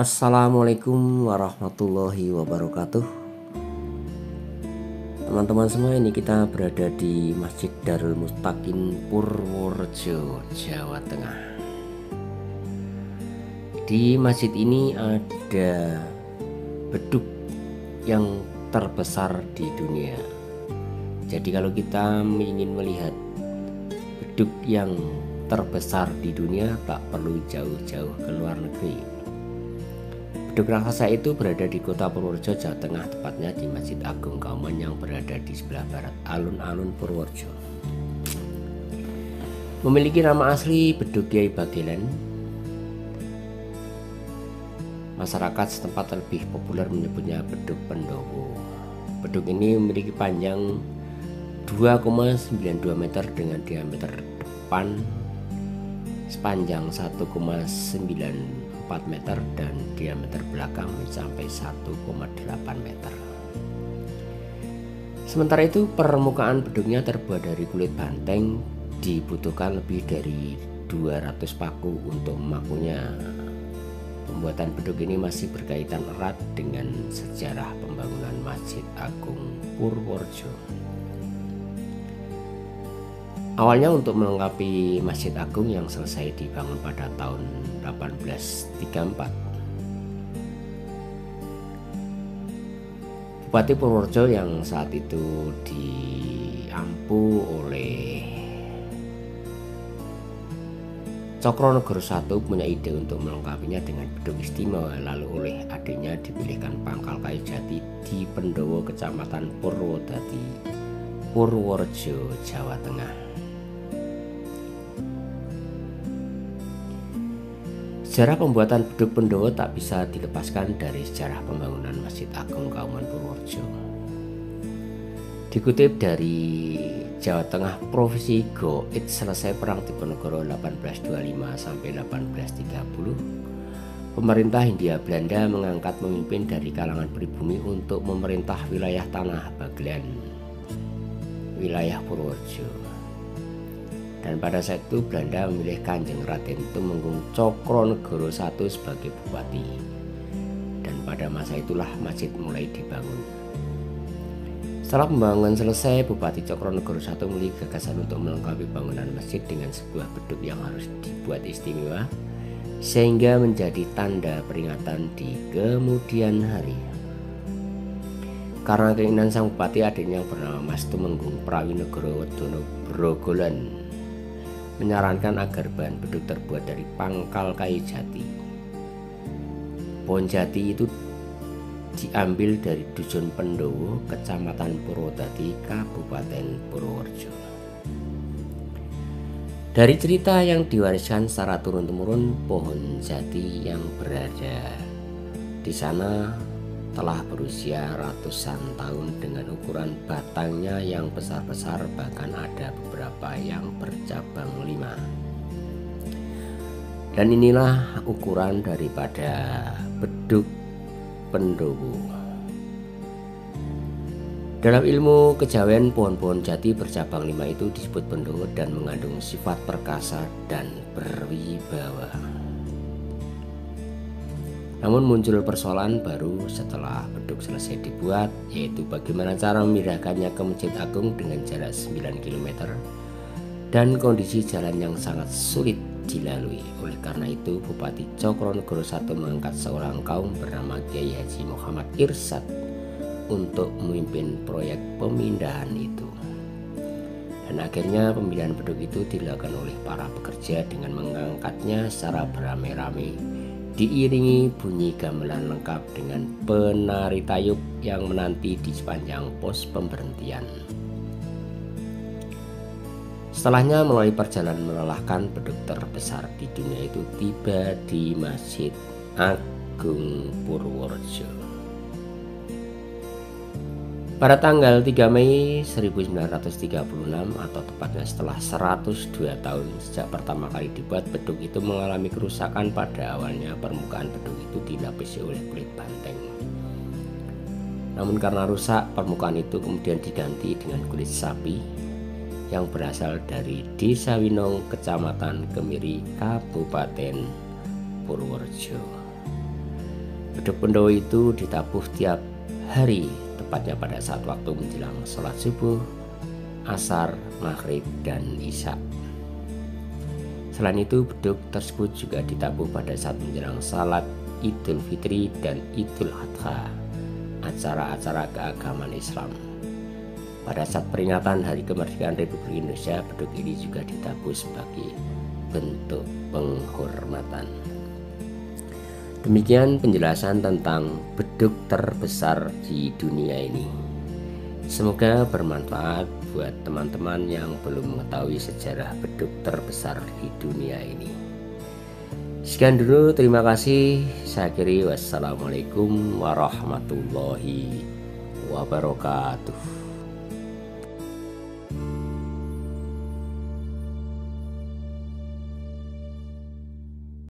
Assalamualaikum warahmatullahi wabarakatuh. Teman-teman semua, ini kita berada di Masjid Darul Mustaqim Purworejo, Jawa Tengah. Di masjid ini ada beduk yang terbesar di dunia. Jadi kalau kita ingin melihat beduk yang terbesar di dunia, tak perlu jauh-jauh ke luar negeri. Beduk raksasa itu berada di kota Purworejo, Jawa Tengah, tepatnya di Masjid Agung Kauman yang berada di sebelah barat alun-alun Purworejo. Memiliki nama asli Beduk Kyai Bagelan. Masyarakat setempat lebih populer menyebutnya Beduk Pendowo. Beduk ini memiliki panjang 2,92 meter dengan diameter depan sepanjang 1,94 meter dan diameter belakang mencapai 1,8 meter. Sementara itu, permukaan beduknya terbuat dari kulit banteng. Dibutuhkan lebih dari 200 paku untuk memakunya. Pembuatan beduk ini masih berkaitan erat dengan sejarah pembangunan Masjid Agung Purworejo. Awalnya untuk melengkapi Masjid Agung yang selesai dibangun pada tahun 1834. Bupati Purworejo yang saat itu diampu oleh Cokronegoro I punya ide untuk melengkapinya dengan beduk istimewa, lalu oleh adiknya dipilihkan pangkal kayu jati di Pendowo, Kecamatan Purwodadi, Purworejo, Jawa Tengah. Sejarah pembuatan beduk Pendowo tak bisa dilepaskan dari sejarah pembangunan Masjid Agung Kauman Purworejo. Dikutip dari Jawa Tengah, Provinsi Goit, selesai Perang Diponegoro 1825 sampai 1830, pemerintah Hindia Belanda mengangkat pemimpin dari kalangan pribumi untuk memerintah wilayah Tanah Bagelan, wilayah Purworejo. Dan pada saat itu Belanda memilih Kanjeng Raden Tumenggung Cokronegoro I sebagai bupati. Dan pada masa itulah masjid mulai dibangun. Setelah pembangunan selesai, Bupati Cokronegoro I memiliki gagasan untuk melengkapi bangunan masjid dengan sebuah beduk yang harus dibuat istimewa, sehingga menjadi tanda peringatan di kemudian hari. Karena keinginan sang bupati, adiknya yang bernama Mas Tumenggung Prawinegoro Wedono Brogolan menyarankan agar bahan beduk terbuat dari pangkal kayu jati. Pohon jati itu diambil dari Dusun Pendowo, Kecamatan Purwodadi, Kabupaten Purworejo. Dari cerita yang diwariskan secara turun-temurun, pohon jati yang berada di sana telah berusia ratusan tahun dengan ukuran batangnya yang besar-besar, bahkan ada beberapa yang bercabang 5. Dan inilah ukuran daripada beduk Pendowo. Dalam ilmu kejawen, pohon-pohon jati bercabang 5 itu disebut Pendowo dan mengandung sifat perkasa dan berwibawa. Namun muncul persoalan baru setelah beduk selesai dibuat, yaitu bagaimana cara memindahkannya ke Masjid Agung dengan jarak 9 km dan kondisi jalan yang sangat sulit dilalui. Oleh karena itu, Bupati Cokronegoro I mengangkat seorang kaum bernama Kyai Haji Muhammad Irsyad untuk memimpin proyek pemindahan itu. Dan akhirnya pemilihan beduk itu dilakukan oleh para pekerja dengan mengangkatnya secara beramai-ramai, diiringi bunyi gamelan lengkap dengan penari tayub yang menanti di sepanjang pos pemberhentian. Setelahnya, melalui perjalanan melelahkan, beduk terbesar di dunia itu tiba di Masjid Agung Purworejo. Pada tanggal 3 Mei 1936 atau tepatnya setelah 102 tahun sejak pertama kali dibuat, beduk itu mengalami kerusakan. Pada awalnya permukaan beduk itu dilapisi oleh kulit banteng. Namun karena rusak, permukaan itu kemudian diganti dengan kulit sapi yang berasal dari Desa Winong, Kecamatan Kemiri, Kabupaten Purworejo. Beduk Pendowo itu ditabuh tiap hari, tepatnya pada saat waktu menjelang sholat subuh, asar, maghrib, dan isya. Selain itu, beduk tersebut juga ditabuh pada saat menjelang salat Idul Fitri dan Idul Adha, acara-acara keagamaan Islam. Pada saat peringatan Hari Kemerdekaan Republik Indonesia, beduk ini juga ditabuh sebagai bentuk penghormatan. Demikian penjelasan tentang beduk terbesar di dunia ini. Semoga bermanfaat buat teman-teman yang belum mengetahui sejarah beduk terbesar di dunia ini. Sekian dulu, terima kasih. Saya akhiri, wassalamualaikum warahmatullahi wabarakatuh.